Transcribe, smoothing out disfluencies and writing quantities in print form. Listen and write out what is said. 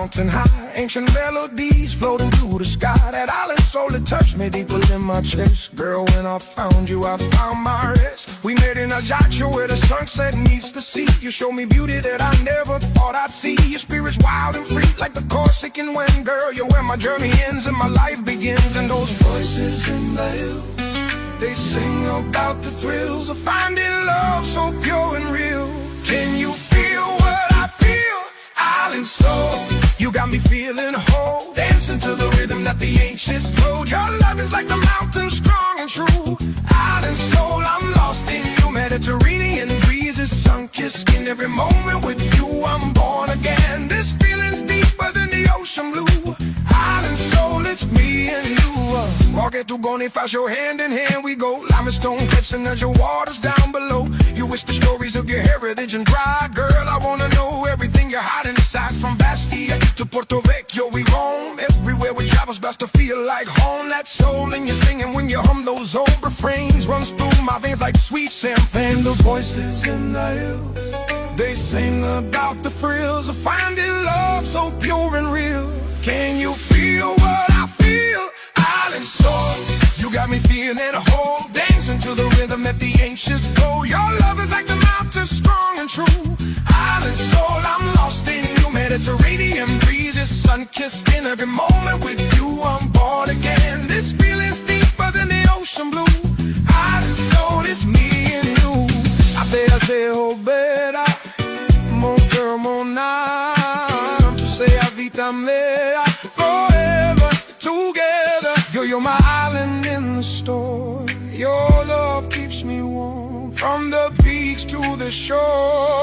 mountain high. Ancient melodies floating through the sky. That island soul that touched me deeper in my chest. Girl, when I found you, I found my rest. We met in Ajaccio where the sunset meets the sea. You showed me beauty that I never thought I'd see. Your spirit's wild and free like the Corsican wind. Girl, you're where my journey ends and my life begins. And those voices in the hills, they sing about the thrills of finding love so pure and real. Can you feel what I feel? Island soul, you got me feeling whole. Dancing to the rhythm that the ancients told. Your love is like the mountain, strong and true. Island soul, I'm lost in you. Mediterranean breezes, sun-kissed skin. Every moment with you, I'm born again. This feeling's deeper than the ocean blue. Island soul, it's me and you. Walking through Bonifacio, hand in hand we go. Limestone cliffs and there's your waters down below. You whisper stories of your heritage and pride. Girl, I wanna know everything you're hiding inside. From Bastia to Porto Vecchio we roam. Everywhere we travel's best to feel like home. That soul in you singing when you hum those old refrains runs through my veins like sweet champagne. The voices in the hills, they sing about the thrills of finding love so pure and real. Can you feel what I feel? Island soul, you got me feeling whole. Dancing to the rhythm that the ancients told. Your love is like the mountain, strong and true. Island soul, I'm lost in you. Mediterranean breezes, sun-kissed skin. Every moment with you, I'm born again. This feeling's deeper than the ocean blue. Island soul, it's me and you. A te vera, mon cœur, mon âme. Tu sais, a vita mea, forever together. You're my island in the storm. Your love keeps me warm. From the beach to the shore.